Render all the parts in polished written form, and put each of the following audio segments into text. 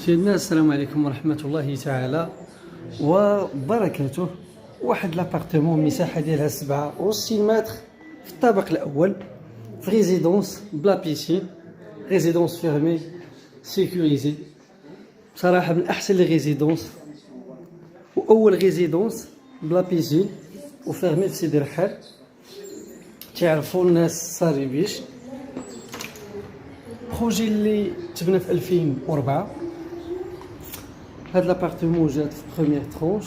سيدنا السلام عليكم ورحمة الله تعالى وبركاته. واحد لابارتمون مساحة ديالها 67 متر في الطابق الأول في ريزيدونس بلا بيسين، ريزيدونس فيرمي سيكوريزي. بصراحة من أحسن لي ريزيدونس وأول ريزيدونس بلا بيسين وفيرمي في سيدي رحال. تعرفوا الناس صاري بيش بروجي اللي تبنى في 2004. هاد لابارتمون جات في بروميير ترونش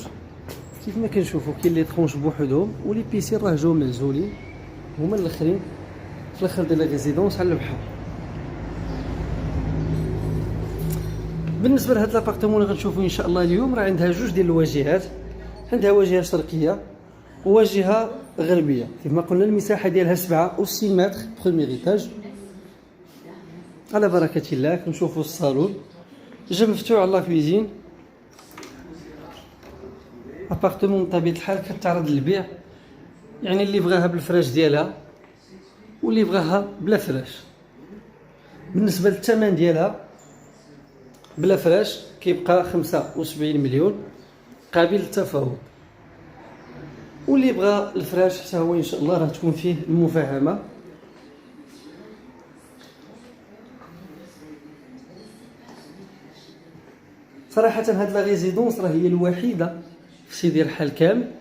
كيف ما كنشوفوا، كاين لي ترونش بوحدهم ولي بيسين راه جاو معزولين هما الاخرين في الاخر ديال الريزيدونس على البحر. بالنسبه لهاد لابارتمون اللي غنشوفوا ان شاء الله اليوم راه عندها جوج ديال الواجهات، عندها واجهه شرقيه وواجهه غربيه. كيف ما قلنا المساحه ديالها 67 متر بروميير ايتاج. على بركه الله كنشوفوا الصالون جا مفتوح على لا كويزين. ابارتمون بطبيعه الحال كتعرض للبيع، يعني اللي بغاها بالفراش ديالها واللي بغاها بلا فراش. بالنسبه للثمن ديالها بلا فراش كيبقى 75 مليون قابل للتفاوض، واللي بغى الفراش حتى هو ان شاء الله راه تكون فيه المفاهمه. صراحه هاد لا ريزيدونس راه هي الوحيده في سيدي رحال كامل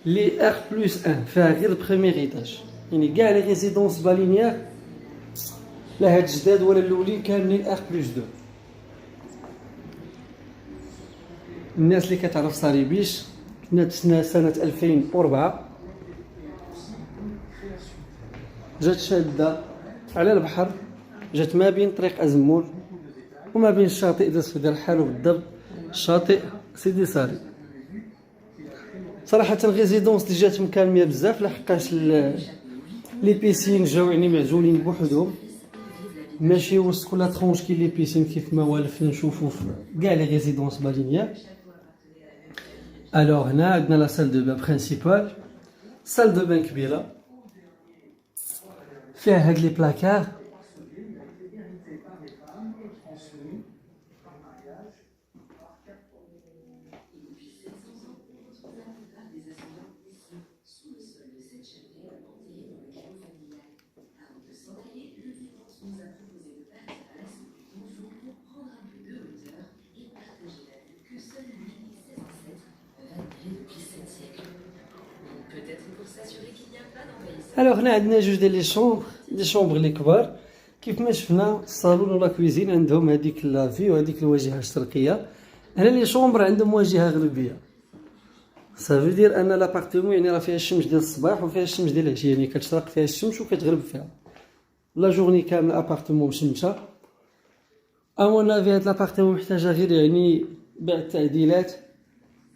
لي ار بلس 1 فيها غير البريمير ايتاج. يعني كاع لي ريزيدونس بالينيير لا هاد الجداد ولا الاولين كاملين ار بلس 2. الناس اللي كتعرف صاري بيش كنا سنه 2004 جات شاده على البحر، جات ما بين طريق ازمول وما بين الشاطئ ديال سيدي رحال، وبالضبط شاطئ سيدي صاري. صراحه الريزيدونس اللي جات مكالميه بزاف لحقاش لي بيسين جاو يعني معزولين بوحدهم، ماشي وسط كل ترونش كاين لي بيسين كيف ما والفنا نشوفوا في كاع لي ريزيدونس بالينيير. الوغ هنا عندنا لا سال دو بان برينسيبال، سال دو بان كبيره فيها هاد لي بلاكار. الوغ هنا عندنا جوج ديال لي شومبر لي كبار. كيف ما شفنا الصالون ولا كويزين عندهم هذيك لافي وهذيك الواجهه الشرقيه. هنا لي شومبر عندهم واجهه غربيه، صافي دير ان لابارتمون يعني راه فيها الشمس ديال الصباح وفيها الشمس ديال العشيه، يعني كتشرق فيها الشمس وكتغرب فيها لا جورني كامله. ابارتمون مشمشه امون افي. هاد لابارتمون محتاجه غير يعني بعض التعديلات،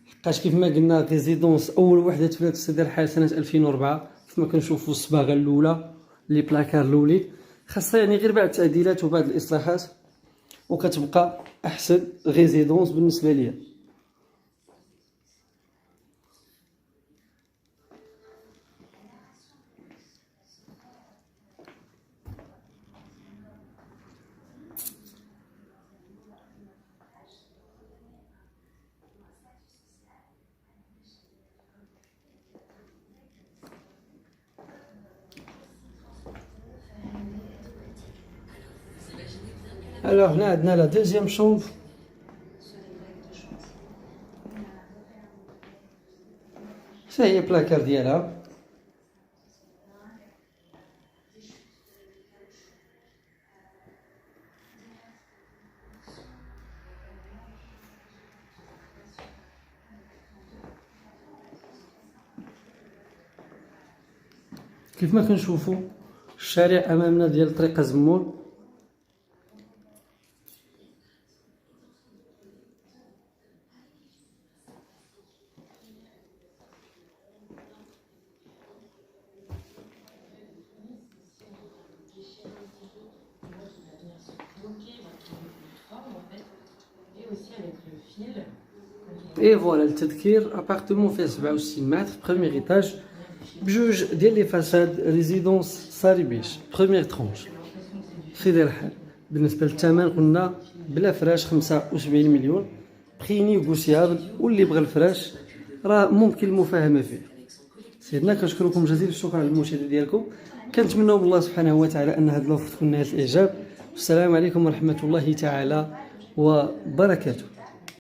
حقاش كيف ما قلنا ريزيدونس اول وحده تبنات في سيدي رحال سنه 2004. كيف ما كنشوفوا الصباغه الاولى لي بلاكار الاولين خاصها يعني غير بعض التعديلات وبعض الاصلاحات وكتبقى احسن ريزيدونس بالنسبه ليا. Alors هنا عندنا لا دوزيام شومبر. حتى هي بلاكار ديالها. كيف ما كنشوفوا الشارع امامنا ديال طريق الزمول. اي فوالا التذكير ابارتمون فيه 67 متر بروميير ايتاج بجوج ديال لي فاساد ريزيدونس صاري بيش بروميير ترونش سيدي رحال. بالنسبه للثمن قلنا بلا فراش 75 مليون، بخي نيغوسيابل، واللي بغى الفراش راه ممكن المفاهمه فيه. سيدنا كنشكركم جزيل الشكر على المشاهده ديالكم، كنتمنوا من الله سبحانه وتعالى ان هذه الوقت تكون نهايه الاعجاب. والسلام عليكم ورحمه الله تعالى وبركاته.